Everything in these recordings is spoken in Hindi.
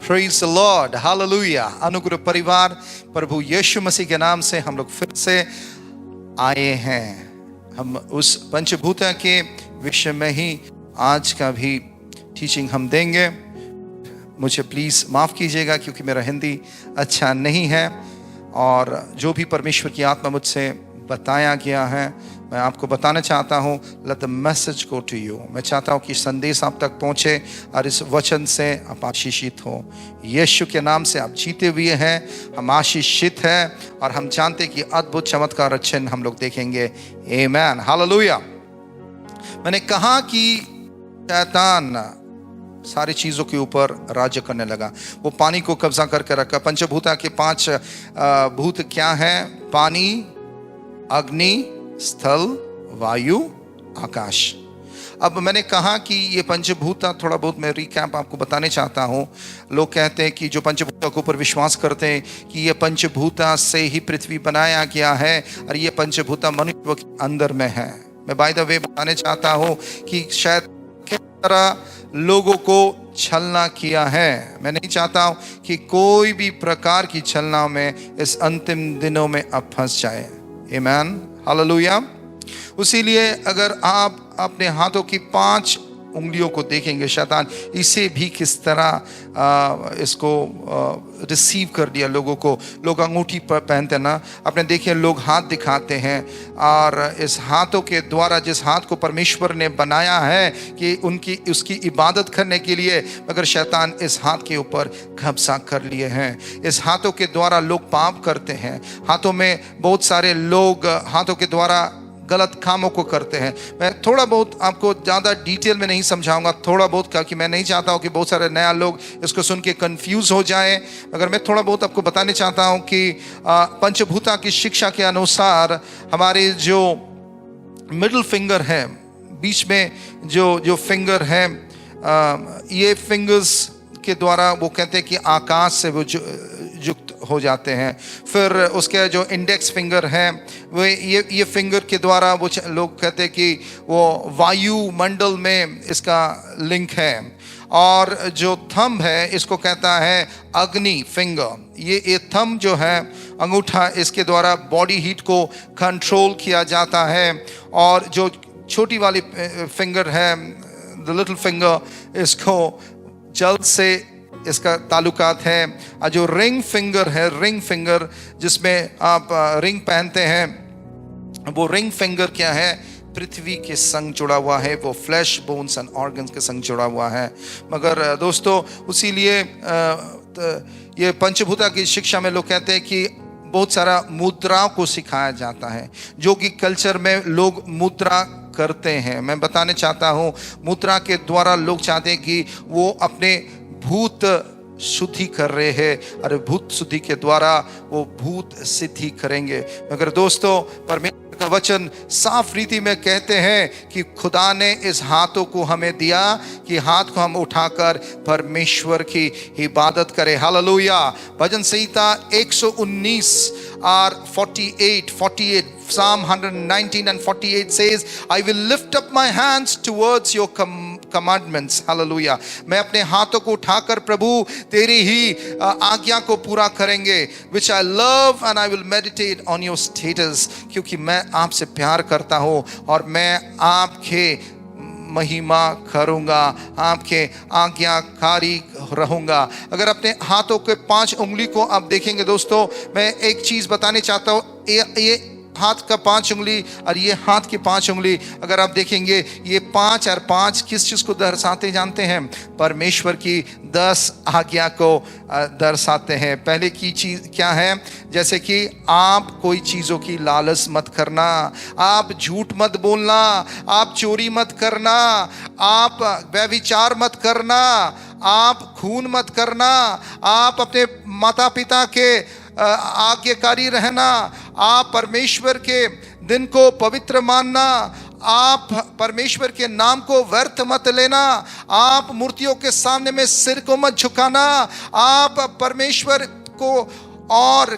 Praise the Lord, hallelujah. अनुग्रह परिवार प्रभु यीशु मसीह के नाम से हम लोग फिर से आए हैं। हम उस पंचभूत के विषय में ही आज का भी टीचिंग हम देंगे। मुझे प्लीज़ माफ़ कीजिएगा क्योंकि मेरा हिंदी अच्छा नहीं है, और जो भी परमेश्वर की आत्मा मुझसे बताया गया है मैं आपको बताना चाहता हूँ। Let the message go to you. मैं चाहता हूँ कि संदेश आप तक पहुँचे और इस वचन से आप आशीषित हो। यीशु के नाम से आप जीते हुए हैं, हम आशीषित हैं, और हम जानते हैं कि अद्भुत चमत्कार और चिन्ह हम लोग देखेंगे। आमीन, हालेलुया। मैंने कहा कि शैतान सारी चीज़ों के ऊपर राज्य करने लगा। वो पानी को कब्जा करके रखा। पंचभूता के 5 भूत क्या हैं? पानी, अग्नि, स्थल, वायु, आकाश। अब मैंने कहा कि ये पंचभूता, थोड़ा बहुत मैं रिकैप आपको बताने चाहता हूँ। लोग कहते हैं कि जो पंचभूता के ऊपर विश्वास करते हैं कि ये पंचभूता से ही पृथ्वी बनाया गया है और ये पंचभूता मनुष्य के अंदर में है। मैं बाय द वे बताने चाहता हूँ कि शायद किस तरह लोगों को छलना किया है। मैं नहीं चाहता हूँ कि कोई भी प्रकार की छलना में इस अंतिम दिनों में अब फंस जाए। आमीन, हालेलुया। उसीलिए अगर आप अपने हाथों की 5 उंगलियों को देखेंगे, शैतान इसे भी किस तरह इसको रिसीव कर दिया लोगों को। लोग अंगूठी पर पहनते हैं ना, आपने देखिए लोग हाथ दिखाते हैं, और इस हाथों के द्वारा, जिस हाथ को परमेश्वर ने बनाया है कि उसकी इबादत करने के लिए, मगर शैतान इस हाथ के ऊपर कब्जा कर लिए हैं। इस हाथों के द्वारा लोग पाप करते हैं। हाथों में बहुत सारे लोग हाथों के द्वारा गलत कामों को करते हैं। मैं थोड़ा बहुत आपको ज़्यादा डिटेल में नहीं समझाऊंगा, थोड़ा बहुत, क्योंकि मैं नहीं चाहता हूं कि बहुत सारे नया लोग इसको सुन के कंफ्यूज हो जाएं। मगर मैं थोड़ा बहुत आपको बताने चाहता हूं कि पंचभूता की शिक्षा के अनुसार हमारे जो मिडिल फिंगर है, बीच में जो फिंगर है, ये फिंगर्स के द्वारा वो कहते हैं कि आकाश से वो युक्त हो जाते हैं। फिर उसके जो इंडेक्स फिंगर है, वो ये फिंगर के द्वारा वो लोग कहते हैं कि वो वायुमंडल में इसका लिंक है। और जो थंब है, इसको कहता है अग्नि फिंगर। ये थंब जो है, अंगूठा, इसके द्वारा बॉडी हीट को कंट्रोल किया जाता है। और जो छोटी वाली फिंगर है, द लिटिल फिंगर, इसको जल से इसका ताल्लुकात है। और जो रिंग फिंगर है, रिंग फिंगर जिसमें आप रिंग पहनते हैं, वो रिंग फिंगर क्या है? पृथ्वी के संग जुड़ा हुआ है। वो फ्लैश, बोन्स एंड ऑर्गन्स के संग जुड़ा हुआ है। मगर दोस्तों, उसीलिए ये पंचभूता की शिक्षा में लोग कहते हैं कि बहुत सारा मुद्राओं को सिखाया जाता है, जो कि कल्चर में लोग मुद्रा करते हैं। मैं बताने चाहता हूँ, मुद्रा के द्वारा लोग चाहते हैं कि वो अपने भूत शुद्धि कर रहे हैं, और भूत शुद्धि के द्वारा वो भूत सिद्धि करेंगे। मगर दोस्तों, परमेश्वर का वचन साफ रीति में कहते हैं कि खुदा ने इस हाथों को हमें दिया कि हाथ को हम उठाकर परमेश्वर की इबादत करें। हालेलुया। भजन संहिता 119 और 48 Psalm 119 and 48 says, I will lift up my hands towards your commandments. Hallelujah. मैं अपने हाथों को उठाकर प्रभु तेरी ही आज्ञा को पूरा करेंगे। Which I love and I will meditate on your status. क्योंकि मैं आपसे प्यार करता हूँ और मैं आपके महिमा करूंगा, आपके आज्ञाकारी रहूंगा। अगर अपने हाथों के 5 उंगली को आप देखेंगे दोस्तों, मैं एक चीज बताने चाहता हूँ। ये हाथ का 5 उंगली और ये हाथ की 5 उंगली, अगर आप देखेंगे, ये 5 और 5 किस चीज को दर्शाते जानते हैं? परमेश्वर की 10 आज्ञा को दर्शाते हैं। पहले की चीज क्या है? जैसे कि आप कोई चीजों की लालच मत करना, आप झूठ मत बोलना, आप चोरी मत करना, आप व्यभिचार मत करना, आप खून मत करना, आप अपने माता पिता के आज्ञाकारी रहना, आप परमेश्वर के दिन को पवित्र मानना, आप परमेश्वर के नाम को व्यर्थ मत लेना, आप मूर्तियों के सामने में सिर को मत झुकाना, आप परमेश्वर को और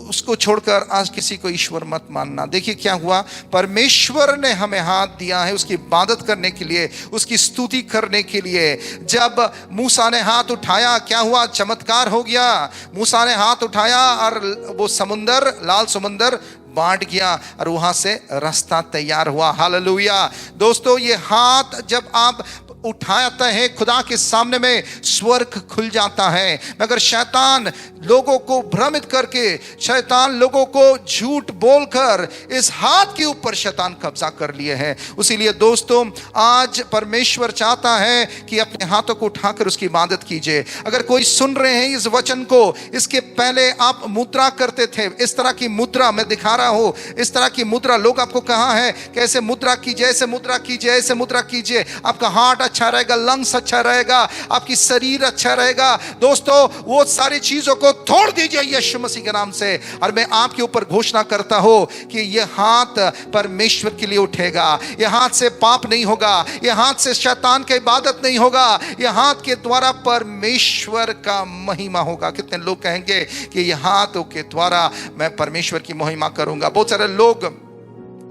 उसको छोड़कर आज किसी को ईश्वर मत मानना। देखिए क्या हुआ, परमेश्वर ने हमें हाथ दिया है उसकी इबादत करने के लिए, उसकी स्तुति करने के लिए। जब मूसा ने हाथ उठाया क्या हुआ, चमत्कार हो गया। मूसा ने हाथ उठाया और वो समुंदर, लाल समुंदर बांट गया और वहां से रास्ता तैयार हुआ। हालेलुया। दोस्तों, ये हाथ जब आप उठाते हैं खुदा के सामने में, स्वर्ग खुल जाता है। मगर शैतान लोगों को भ्रमित करके, शैतान लोगों को झूठ बोलकर इस हाथ के ऊपर शैतान कब्जा कर लिए हैं। इसीलिए दोस्तों, आज परमेश्वर चाहता है कि अपने हाथों को उठाकर उसकी इबादत कीजिए। अगर कोई सुन रहे हैं इस वचन को, इसके पहले आप मुद्रा करते थे, इस तरह की मुद्रा मैं दिखा रहा हूं, इस तरह की मुद्रा लोग आपको कहा है कैसे मुद्रा कीजिए, ऐसे मुद्रा कीजिए, ऐसे मुद्रा कीजिए, आपका हार्ट अच्छा रहेगा, लंग्स अच्छा रहेगा, आपकी शरीर अच्छा रहेगा। दोस्तों, वो सारी चीजों को तोड़ दीजिए यीशु मसीह के नाम से। और मैं आपके ऊपर घोषणा करता हूं कि यह हाथ परमेश्वर के लिए उठेगा। यह हाथ से पाप नहीं होगा, यह हाथ से शैतान की इबादत नहीं होगा, यह हाथ के द्वारा परमेश्वर का महिमा होगा। कितने लोग कहेंगे कि यह हाथों के द्वारा मैं परमेश्वर की महिमा करूंगा। बहुत सारे लोग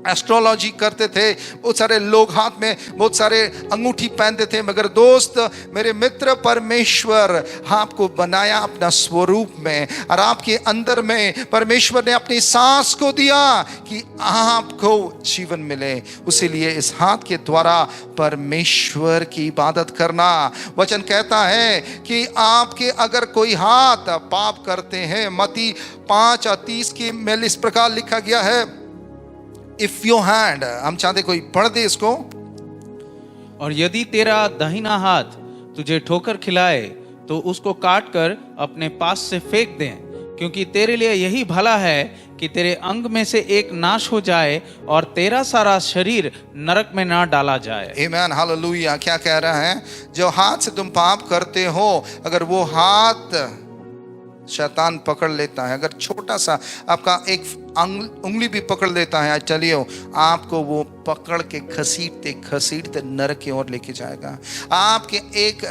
एस्ट्रोलॉजी करते थे, बहुत सारे लोग हाथ में बहुत सारे अंगूठी पहनते थे। मगर दोस्त, मेरे मित्र, परमेश्वर आपको बनाया अपना स्वरूप में, और आपके अंदर में परमेश्वर ने अपनी सांस को दिया कि आपको जीवन मिले। उसीलिए इस हाथ के द्वारा परमेश्वर की इबादत करना। वचन कहता है कि आपके अगर कोई हाथ पाप करते हैं, मत्ती 5:30 की में इस प्रकार लिखा गया है, इफ योर हैंड, हम चाहते कोई पढ़ दे इसको। और यदि तेरा दाहिना हाथ तुझे ठोकर खिलाए तो उसको काट कर अपने पास से फेंक दे, क्योंकि तेरे लिए यही भला है कि तेरे अंग में से एक नाश हो जाए और तेरा सारा शरीर नरक में ना डाला जाए। आमीन, हालेलुया। क्या कह रहा है, जो हाथ से तुम पाप करते हो, अगर वो हाथ शैतान पकड़ लेता है, अगर छोटा सा आपका एक उंगली भी पकड़ लेता है, चलिए आपको वो पकड़ के घसीटते घसीटते नरक की ओर लेके जाएगा। आपके एक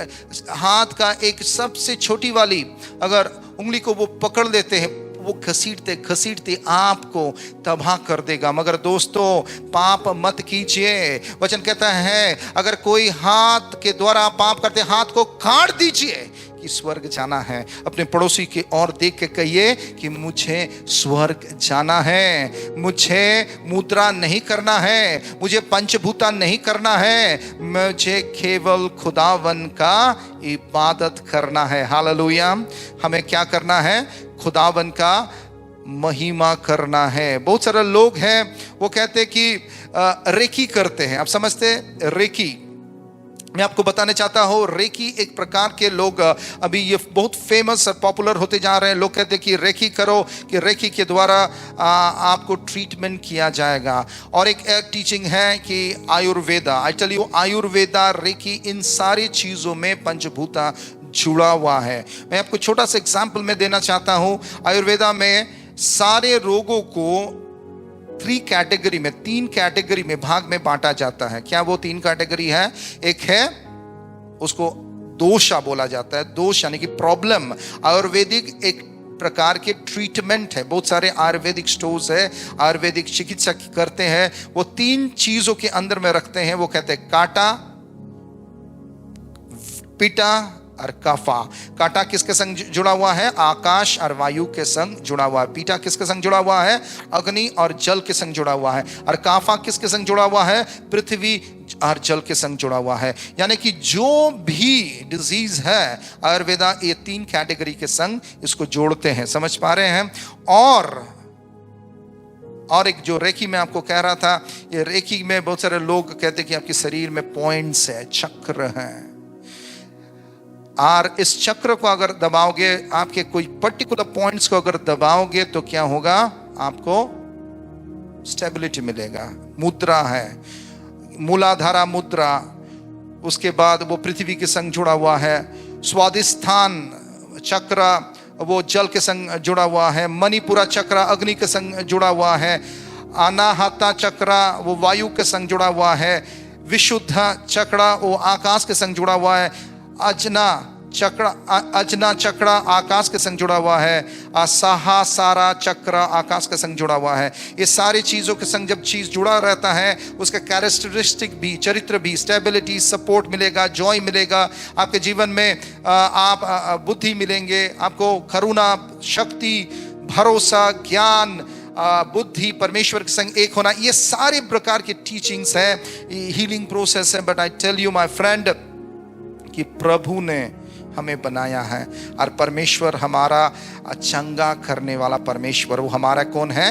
हाथ का एक सबसे छोटी वाली अगर उंगली को वो पकड़ लेते हैं, वो घसीटते घसीटते आपको तबाह कर देगा। मगर दोस्तों, पाप मत कीजिए। वचन कहता है अगर कोई हाथ के द्वारा पाप करते, हाथ को काट दीजिए कि स्वर्ग जाना है। अपने पड़ोसी की ओर देख के कहिए कि मुझे स्वर्ग जाना है, मुझे मुद्रा नहीं करना है, मुझे पंचभूता नहीं करना है, मुझे केवल खुदावन का इबादत करना है। हालेलुया। हमें क्या करना है, खुदावन का महिमा करना है। बहुत सारे लोग हैं वो कहते कि रेकी करते हैं। आप समझते रेकी? मैं आपको बताने चाहता हूँ, रेकी एक प्रकार के लोग अभी ये बहुत फेमस और पॉपुलर होते जा रहे हैं। लोग कहते हैं कि रेकी करो, कि रेकी के द्वारा आपको ट्रीटमेंट किया जाएगा। और एक टीचिंग है कि Ayurveda, I tell you, Ayurveda, reiki, इन सारी चीज़ों में पंचभूता जुड़ा हुआ है। मैं आपको छोटा सा एग्जाम्पल में देना चाहता हूँ। आयुर्वेदा में सारे रोगों को 3 कैटेगरी में, 3 कैटेगरी में भाग में बांटा जाता है। क्या वो 3 कैटेगरी है? एक है उसको दोषा बोला जाता है, दोष यानी कि प्रॉब्लम। आयुर्वेदिक एक प्रकार के ट्रीटमेंट है, बहुत सारे आयुर्वेदिक स्टोर्स है, आयुर्वेदिक चिकित्सक करते हैं। वो 3 चीजों के अंदर में रखते हैं। वो कहते हैं काटा, पिटा और कफा। काटा किसके संग जुड़ा हुआ है? आकाश और वायु के संग जुड़ा हुआ है। पीटा किसके संग जुड़ा हुआ है? अग्नि और जल के संग जुड़ा हुआ है। और काफा किसके संग जुड़ा हुआ है? पृथ्वी और जल के संग जुड़ा हुआ है। यानी कि जो भी डिजीज है, आयुर्वेदा ये 3 कैटेगरी के संग इसको जोड़ते हैं। समझ पा रहे हैं? और एक जो रेकी में आपको कह रहा था, ये रेकी में बहुत सारे लोग कहते हैं कि आपके शरीर में पॉइंट्स है, चक्र हैं, और इस चक्र को अगर दबाओगे, आपके कोई पर्टिकुलर पॉइंट्स को अगर दबाओगे तो क्या होगा? आपको स्टेबिलिटी मिलेगा। मुद्रा है, मूलाधारा मुद्रा, उसके बाद वो पृथ्वी के संग जुड़ा हुआ है। स्वादिष्ठान चक्र वो जल के संग जुड़ा हुआ है। मणिपुरा चक्र अग्नि के संग जुड़ा हुआ है। अनाहता चक्र वो वायु के संग जुड़ा हुआ है। विशुद्ध चक्र वो आकाश के संग जुड़ा हुआ है। अजना चक्र, अजना चक्र आकाश के संग जुड़ा हुआ है, साहा सारा चक्र आकाश के संग जुड़ा हुआ है। ये सारी चीजों के संग जब चीज जुड़ा रहता है, उसका कैरेक्टरिस्टिक भी, चरित्र भी, स्टेबिलिटी, सपोर्ट मिलेगा, जॉय मिलेगा आपके जीवन में। आप बुद्धि मिलेंगे, आपको करुणा, शक्ति, भरोसा, ज्ञान, बुद्धि, परमेश्वर के संग एक होना, ये सारे प्रकार की टीचिंग्स है, हीलिंग प्रोसेस है। But I tell you my friend कि प्रभु ने हमें बनाया है और परमेश्वर हमारा चंगा करने वाला परमेश्वर, वो हमारा कौन है?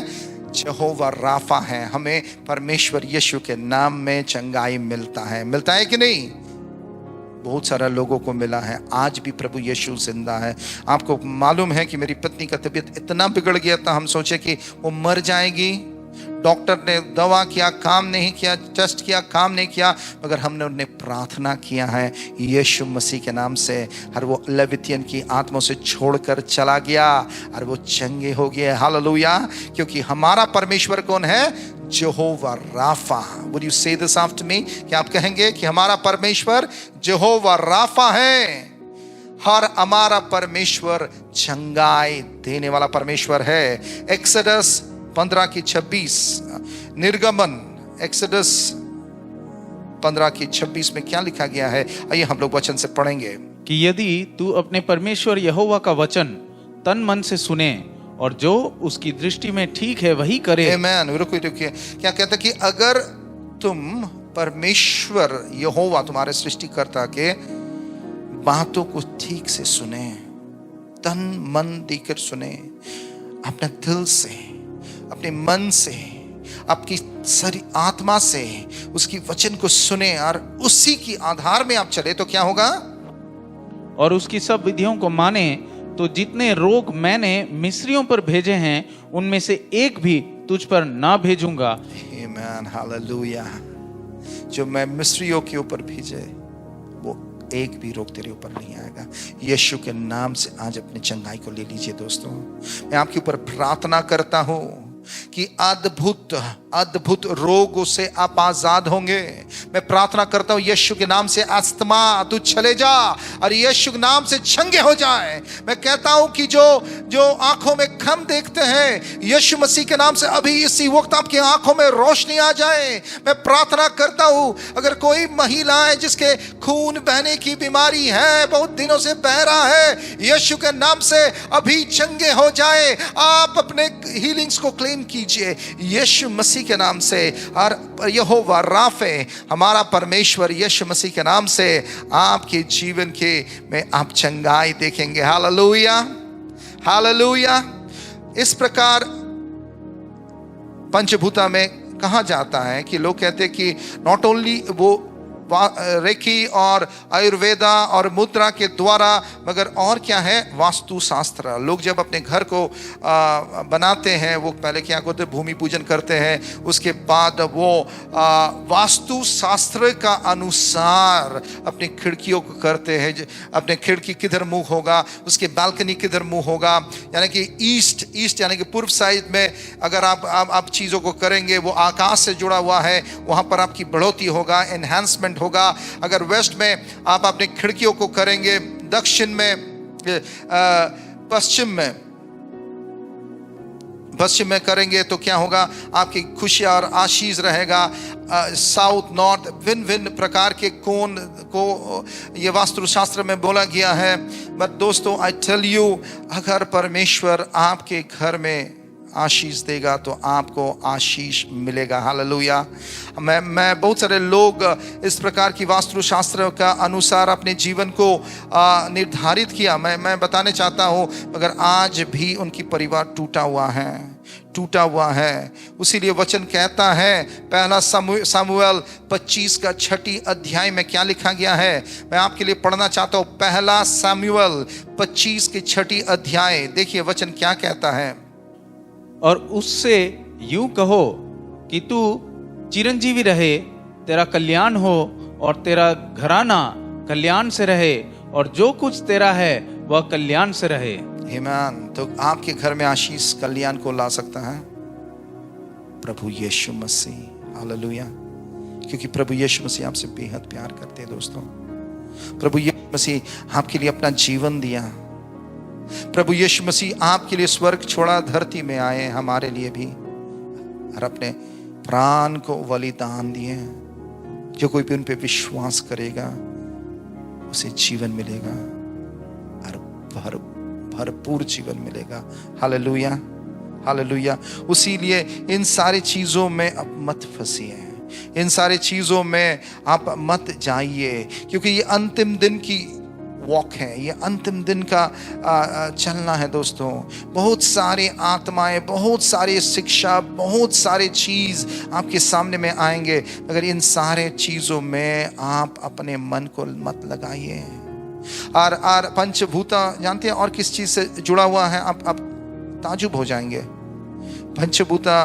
यहोवा राफा है। हमें परमेश्वर यीशु के नाम में चंगाई मिलता है कि नहीं? बहुत सारा लोगों को मिला है। आज भी प्रभु यीशु जिंदा है। आपको मालूम है कि मेरी पत्नी का तबीयत इतना बिगड़ गया था, हम सोचे कि वो मर जाएगी। डॉक्टर ने दवा किया, काम नहीं किया, टेस्ट किया, काम नहीं किया, मगर हमने उन्हें प्रार्थना किया है यीशु मसीह के नाम से, और वो लेवितियन की आत्मा से छोड़कर चला गया और वो चंगे हो गए। हालेलुया! क्योंकि हमारा परमेश्वर कौन है? यहोवा Rafa. Would you say this after me? क्या आप कहेंगे कि हमारा परमेश्वर यहोवा राफा है? हर हमारा परमेश्वर चंगाई देने वाला परमेश्वर है। एक्सोडस 15:26, निर्गमन एक्सोडस 15:26 में क्या लिखा गया है? आइए हम लोग वचन से पढ़ेंगे कि यदि तू अपने परमेश्वर यहोवा का वचन तन मन से सुने और जो उसकी दृष्टि में ठीक है वही करे। आमीन। रुकिए, क्या कहता कि अगर तुम परमेश्वर यहोवा, तुम्हारे सृष्टिकर्ता के बातों को ठीक से सुने, तन मन देकर सुने, अपने दिल से, अपने मन से, आपकी सारी आत्मा से उसकी वचन को सुने और उसी की आधार में आप चले, तो क्या होगा? और उसकी सब विधियों को माने, तो जितने रोग मैंने मिस्रियों पर भेजे हैं उनमें से एक भी तुझ पर ना भेजूंगा। आमीन, हालेलुया। जो मैं मिस्रियों के ऊपर भेजे, वो एक भी रोग तेरे ऊपर नहीं आएगा। यीशु के नाम से आज अपनी चंगाई को ले लीजिए। दोस्तों, मैं आपके ऊपर प्रार्थना करता हूं कि अद्भुत अद्भुत रोगों से आप आजाद होंगे। मैं प्रार्थना करता हूं यीशु के नाम से अस्थमा तू चले जा और यीशु के नाम से चंगे हो जाए। मैं कहता हूं कि जो आंखों में कम देखते हैं, यीशु मसीह के नाम से अभी इसी वक्त आपकी आंखों में रोशनी आ जाए। मैं प्रार्थना करता हूं अगर कोई महिला है जिसके खून बहने की बीमारी है, बहुत दिनों से बह रहा है, यीशु के नाम से अभी चंगे हो जाए। आप अपने हीलिंग्स को क्लेम कीजिए यीशु मसीह के नाम से। और यहोवा राफे, हमारा परमेश्वर यीशु मसीह के नाम से आपके जीवन के में आप चंगाई देखेंगे। Hallelujah, hallelujah. इस प्रकार पंचभूता में कहा जाता है कि लोग कहते हैं कि नॉट ओनली वो रेकी और आयुर्वेदा और मुद्रा के द्वारा, मगर और क्या है? वास्तु शास्त्र। लोग जब अपने घर को बनाते हैं, वो पहले क्या करते? भूमि पूजन करते हैं। उसके बाद वो वास्तु शास्त्र का अनुसार अपनी खिड़कियों को करते हैं। अपने खिड़की किधर मुंह होगा, उसके बालकनी किधर मुंह होगा, यानी कि ईस्ट यानी कि पूर्व साइड में अगर आप चीज़ों को करेंगे, वो आकाश से जुड़ा हुआ है, वहाँ पर आपकी बढ़ोतरी होगा, एनहांसमेंट होगा। अगर वेस्ट में आप अपनी खिड़कियों को करेंगे, दक्षिण में, पश्चिम में करेंगे तो क्या होगा? आपकी खुशी और आशीष रहेगा। साउथ नॉर्थ भिन्न प्रकार के कोण को ये वास्तुशास्त्र में बोला गया है। बट दोस्तों, आई टेल यू, अगर परमेश्वर आपके घर में आशीष देगा तो आपको आशीष मिलेगा। हालेलुया। मैं बहुत सारे लोग इस प्रकार की वास्तुशास्त्र का अनुसार अपने जीवन को निर्धारित किया। मैं बताने चाहता हूँ, मगर आज भी उनकी परिवार टूटा हुआ है। उसीलिए वचन कहता है, पहला सामुएल 25 अध्याय में क्या लिखा गया है? मैं आपके लिए पढ़ना चाहता हूँ। पहला सामुएल 25 अध्याय, देखिए वचन क्या कहता है। और उससे यूं कहो कि तू चिरंजीवी रहे, तेरा कल्याण हो और तेरा घराना कल्याण से रहे, और जो कुछ तेरा है वह कल्याण से रहे। आमीन। तो आपके घर में आशीष कल्याण को ला सकता है प्रभु यीशु मसीह। हालेलुया। क्योंकि प्रभु यीशु मसीह आपसे बेहद प्यार करते हैं। दोस्तों, प्रभु यीशु मसीह आपके लिए अपना जीवन दिया। प्रभु यीशु मसीह आपके लिए स्वर्ग छोड़ा, धरती में आए हमारे लिए भी, और अपने प्राण को बलिदान दिए। जो कोई भी उन पे विश्वास करेगा उसे जीवन मिलेगा और भरपूर जीवन मिलेगा। Hallelujah, hallelujah. उसीलिए इन सारी चीजों में अब मत फंसिए, इन सारी चीजों में आप मत जाइए, क्योंकि ये अंतिम दिन की वॉक है, ये अंतिम दिन का चलना है दोस्तों। बहुत सारी आत्माएं, बहुत सारी शिक्षा, बहुत सारे चीज आपके सामने में आएंगे, मगर इन सारे चीजों में आप अपने मन को मत लगाइए। और पंचभूता जानते हैं और किस चीज से जुड़ा हुआ है? आप ताजुब हो जाएंगे। पंचभूता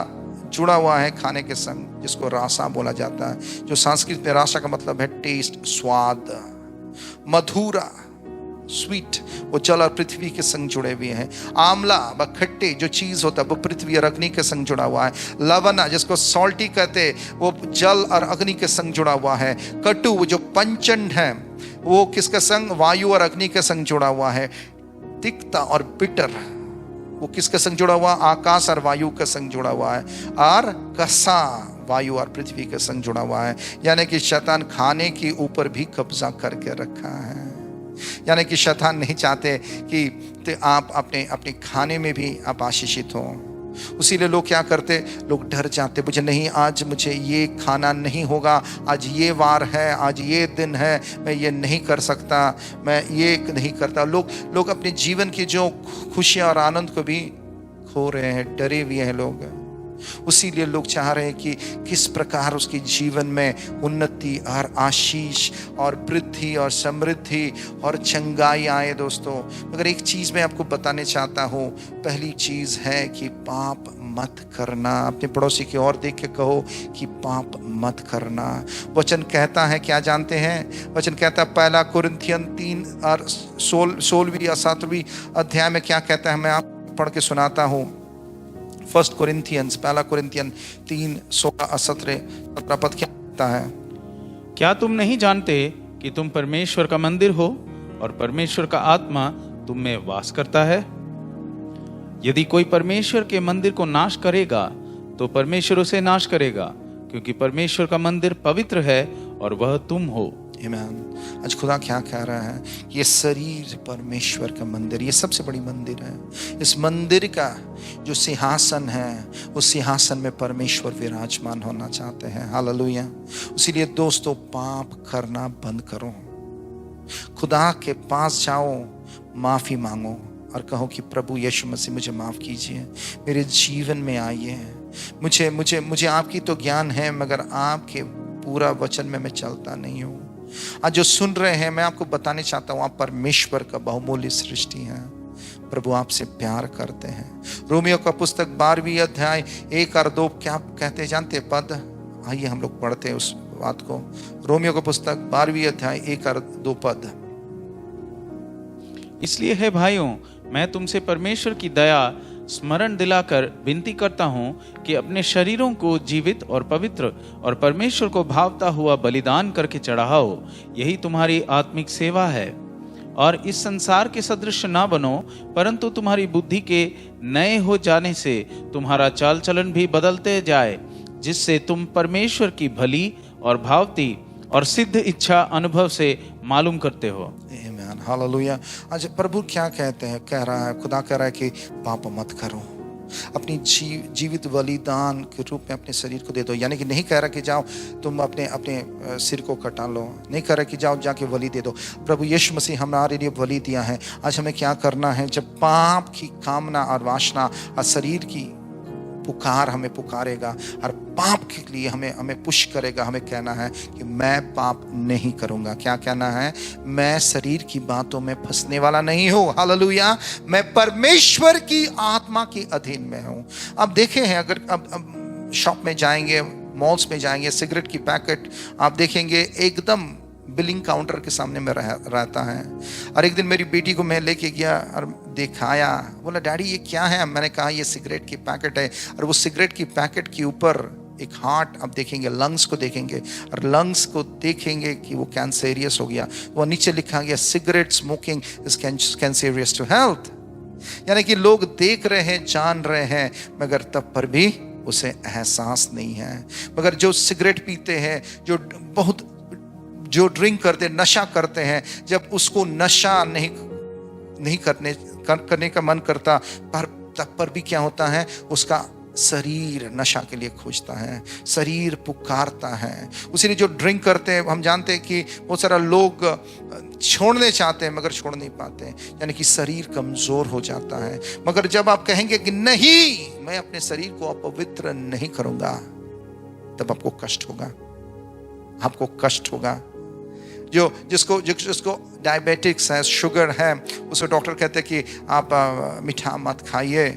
जुड़ा हुआ है खाने के संग, जिसको रासा बोला जाता है, जो संस्कृत में रासा का मतलब है टेस्ट, स्वाद। मधुरा, स्वीट, वो जल और पृथ्वी के संग जुड़े हुए हैं। आमला व खट्टे जो चीज होता है वो पृथ्वी और अग्नि के संग जुड़ा हुआ है। लवना जिसको सॉल्टी कहते, वो जल और अग्नि के संग जुड़ा हुआ है। कटु वो जो पंचंड है, वो किसके संग? वायु और अग्नि के संग जुड़ा हुआ है। तिक्ता और बिटर वो किसके संग जुड़ा हुआ? आकाश और वायु के संग जुड़ा हुआ है। और कसा वायु और पृथ्वी के संग जुड़ा हुआ है। यानी कि शैतान खाने के ऊपर भी कब्जा करके रखा है। यानी कि शैतान नहीं चाहते कि आप अपने खाने में भी आप आशीषित हो। उसीलिए लोग क्या करते? लोग डर जाते, मुझे नहीं, आज मुझे ये खाना नहीं होगा, आज ये वार है, आज ये दिन है, मैं ये नहीं कर सकता, मैं ये नहीं करता। लोग अपने जीवन की जो खुशियाँ और आनंद को भी खो रहे हैं, डरे हुए हैं लोग। उसीलिए लोग चाह रहे हैं कि किस प्रकार उसके जीवन में उन्नति और आशीष और वृद्धि और समृद्धि और चंगाई आए दोस्तों। मगर एक चीज मैं आपको बताने चाहता हूँ, पहली चीज है कि पाप मत करना। अपने पड़ोसी की ओर देख के कहो कि पाप मत करना। वचन कहता है, क्या जानते हैं? वचन कहता है, पहला कुरिन्थियन 3 और 16वीं या 7वीं अध्याय में क्या कहता है, मैं आप पढ़ के सुनाता हूँ। फर्स्ट कोरिन्थियंस, पहला कुरिन्थियन 3, 16, 17 पद क्या कहता है? क्या तुम नहीं जानते कि तुम परमेश्वर का मंदिर हो और परमेश्वर का आत्मा तुम में वास करता है? यदि कोई परमेश्वर के मंदिर को नाश करेगा तो परमेश्वर उसे नाश करेगा, क्योंकि परमेश्वर का मंदिर पवित्र है और वह तुम हो। आमीन। आज खुदा क्या कह रहा है? ये शरीर परमेश्वर का मंदिर, ये सबसे बड़ी मंदिर है। इस मंदिर का जो सिंहासन है, उस सिंहासन में परमेश्वर विराजमान होना चाहते हैं। हालेलुया। इसीलिए दोस्तों, पाप करना बंद करो, खुदा के पास जाओ, माफी मांगो और कहो कि प्रभु यीशु मसीह मुझे माफ कीजिए, मेरे जीवन में आइए। मुझे आपकी तो ज्ञान है, मगर आपके पूरा वचन में मैं चलता नहीं हूँ। आज जो सुन रहे हैं, मैं आपको बताने चाहता हूँ, आप परमेश्वर का बहुमूल्य सृष्टि है। प्रभु आपसे प्यार करते हैं। रोमियो का पुस्तक 12वीं अध्याय 1 और 2 क्या कहते हैं जानते पद? आइए हम लोग पढ़ते हैं उस बात को। रोमियो का पुस्तक 12वीं अध्याय 1 और 2 पद। इसलिए है भाइयों, मैं तुमसे परमेश्वर की दया स्मरण दिलाकर विनती करता हूँ कि अपने शरीरों को जीवित और पवित्र और परमेश्वर को भावता हुआ बलिदान करके चढ़ाओ, यही तुम्हारी आत्मिक सेवा है। और इस संसार के सदृश ना बनो, परंतु तुम्हारी बुद्धि के नए हो जाने से तुम्हारा चाल चलन भी बदलते जाए, जिससे तुम परमेश्वर की भली और भावती और सिद्ध इच्छा अनुभव से मालूम करते हो। आमीन। हालेलुया। आज प्रभु क्या कहते हैं? कह रहा है, खुदा कह रहा है कि पाप मत करो, अपनी जीवित बलिदान के रूप में अपने शरीर को दे दो। यानी कि नहीं कह रहा कि जाओ तुम अपने सिर को कटा लो, नहीं कह रहा कि जाओ जाके बलि दे दो। प्रभु यीशु मसीह हमारे लिए बलि दिया है। आज हमें क्या करना है? जब पाप की कामना और वासना और शरीर की पुकार हमें पुकारेगा और पाप के लिए हमें पुश करेगा, हमें कहना है कि मैं पाप नहीं करूंगा। क्या कहना है? मैं शरीर की बातों में फंसने वाला नहीं हूं। हालेलुया। मैं परमेश्वर की आत्मा के अधीन में हूं। अब देखें हैं, अगर अब शॉप में जाएंगे, मॉल्स में जाएंगे, सिगरेट की पैकेट आप देखेंगे एकदम बिलिंग काउंटर के सामने में रहता है। और एक दिन मेरी बेटी को मैं लेके गया और दिखाया, बोला डैडी ये क्या है? मैंने कहा ये सिगरेट की पैकेट है। और वो सिगरेट की पैकेट के ऊपर एक हार्ट आप देखेंगे, लंग्स को देखेंगे, और लंग्स को देखेंगे कि वो कैंसेरियस हो गया। वो नीचे लिखा गया cigarette smoking is cancerous to health. यानी कि लोग देख रहे हैं, जान रहे हैं, मगर तब पर भी उसे एहसास नहीं है। मगर जो सिगरेट पीते हैं, जो ड्रिंक करते, नशा करते हैं, जब उसको नशा नहीं करने का मन करता, पर तब पर भी क्या होता है, उसका शरीर नशा के लिए खोजता है, शरीर पुकारता है। उसीलिए जो ड्रिंक करते हैं, हम जानते हैं कि बहुत सारा लोग छोड़ने चाहते हैं मगर छोड़ नहीं पाते, यानी कि शरीर कमजोर हो जाता है। मगर जब आप कहेंगे कि नहीं, मैं अपने शरीर को अपवित्र नहीं करूंगा, तब आपको कष्ट होगा, आपको कष्ट होगा। जिसको डायबिटिक्स है, शुगर है, उसको डॉक्टर कहते हैं कि आप मीठा मत खाइए,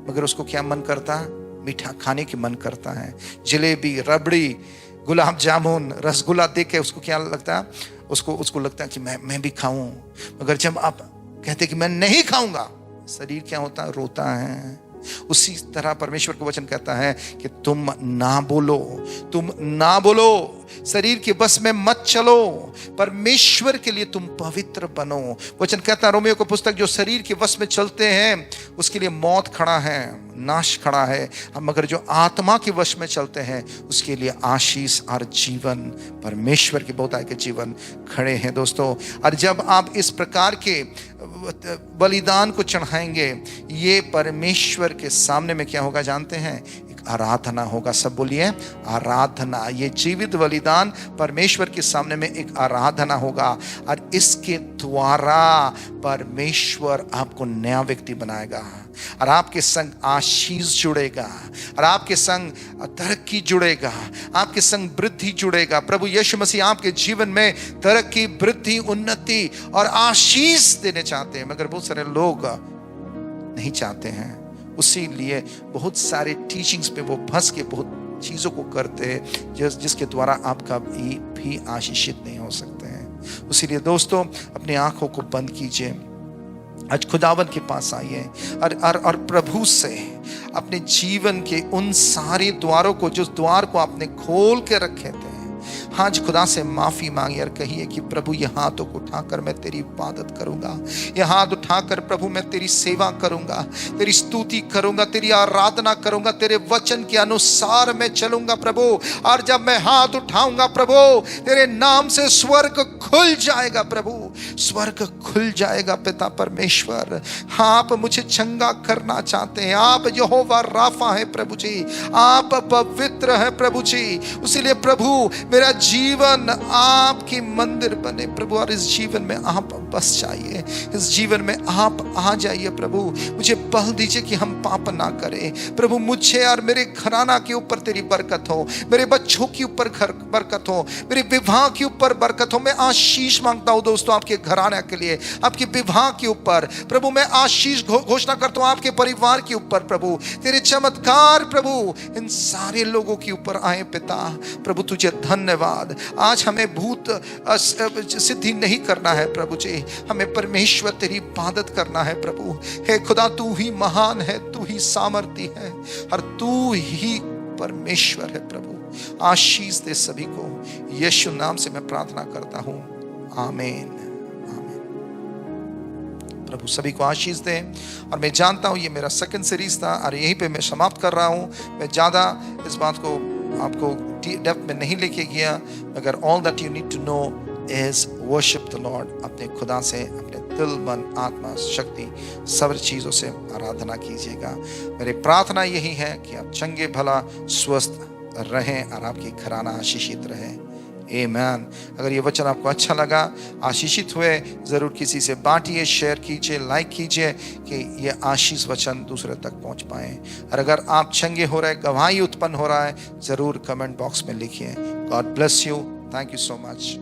मगर उसको क्या मन करता है, मीठा खाने की मन करता है। जलेबी, रबड़ी, गुलाब जामुन, रसगुल्ला देख के उसको क्या लगता है, उसको लगता है कि मैं भी खाऊं। मगर जब आप कहते कि मैं नहीं खाऊंगा, शरीर क्या होता है, रोता है। उसी तरह परमेश्वर का वचन कहता है कि तुम ना बोलो, शरीर के बस में मत चलो, परमेश्वर के लिए तुम पवित्र बनो। वचन कहता है रोमियो को पुस्तक, जो शरीर के वश में चलते हैं उसके लिए मौत खड़ा है, नाश खड़ा है, मगर जो आत्मा के वश में चलते हैं उसके लिए आशीष और जीवन, परमेश्वर की बहुतायत के जीवन खड़े हैं दोस्तों। और जब आप इस प्रकार के बलिदान को चढ़ाएंगे, ये परमेश्वर के सामने में क्या होगा जानते हैं, एक आराधना होगा। सब बोलिए आराधना। ये जीवित बलिदान परमेश्वर के सामने में एक आराधना होगा, और इसके द्वारा परमेश्वर आपको नया व्यक्ति बनाएगा, और आपके संग आशीष जुड़ेगा, और आपके संग तरक्की जुड़ेगा, आपके संग वृद्धि जुड़ेगा। प्रभु यीशु मसीह आपके जीवन में तरक्की, वृद्धि, उन्नति और आशीष देने चाहते हैं, मगर बहुत सारे लोग नहीं चाहते हैं। उसी लिए बहुत सारे टीचिंग्स पे वो फंस के बहुत चीजों को करते हैं जिसके द्वारा आप कभी भी आशीषित नहीं हो सकते हैं। उसीलिए दोस्तों, अपनी आंखों को बंद कीजिए, आज खुदावन के पास आइए, और प्रभु से अपने जीवन के उन सारे द्वारों को, जिस द्वार को आपने खोल के रखे थे, आज खुदा से माफी मांगिए और कहिए कि प्रभु, ये हाथों को उठाकर मैं तेरी इबादत करूंगा, ये हाथ उठाकर प्रभु मैं तेरी सेवा करूंगा, तेरी स्तुति करूंगा, तेरी आराधना करूंगा, तेरे वचन के अनुसार मैं चलूंगा प्रभु। और जब मैं हाथ उठाऊंगा प्रभु, तेरे नाम से स्वर्ग खुल जाएगा प्रभु, स्वर्ग खुल जाएगा। पिता परमेश्वर, आप मुझे चंगा करना चाहते हैं, आप यहोवा राफा है प्रभु जी, आप पवित्र है प्रभु जी। इसीलिए प्रभु, मेरा जीवन आपकी मंदिर बने प्रभु, और इस जीवन में आप बस जाइए, इस जीवन में आप आ जाइए प्रभु। मुझे बल दीजिए कि हम पाप ना करें प्रभु। मुझे और मेरे घराना के ऊपर तेरी बरकत हो, मेरे बच्चों के ऊपर बरकत हो, मेरे विवाह के ऊपर बरकत हो। मैं आशीष मांगता हूं दोस्तों आपके घराना के लिए, आपके विवाह के ऊपर प्रभु। मैं आशीष घोषणा करता हूं आपके परिवार के ऊपर प्रभु। तेरे चमत्कार प्रभु इन सारे लोगों के ऊपर आए पिता। प्रभु तुझे धन्यवाद। आज हमें भूत सिद्धि नहीं करना है प्रभु जी, हमें परमेश्वर तेरी इबादत करना है प्रभु। हे खुदा, तू ही महान है, तू ही सामर्थी है, और तू ही परमेश्वर है प्रभु। आशीष दे सभी को, यीशु नाम से मैं प्रार्थना करता हूं, आमीन आमीन। प्रभु सभी को आशीष दे। और मैं जानता हूं ये मेरा सेकंड सीरीज था, और यहीं पे मैं समाप्त कर रहा हूं। मैं ज्यादा इस बात को आपको डेप्थ में नहीं लेके गया, मगर all that you need to know is worship the Lord. अपने खुदा से अपने दिल, मन, आत्मा, शक्ति, सब चीज़ों से आराधना कीजिएगा। मेरी प्रार्थना यही है कि आप चंगे भला स्वस्थ रहें और आपकी घराना आशीषित रहे। आमीन। अगर ये वचन आपको अच्छा लगा, आशीषित हुए, ज़रूर किसी से बांटिए, शेयर कीजिए, लाइक कीजिए कि ये आशीष वचन दूसरे तक पहुंच पाए। और अगर आप चंगे हो रहे, गवाही उत्पन्न हो रहा है, ज़रूर कमेंट बॉक्स में लिखिए। God bless you. Thank you so much.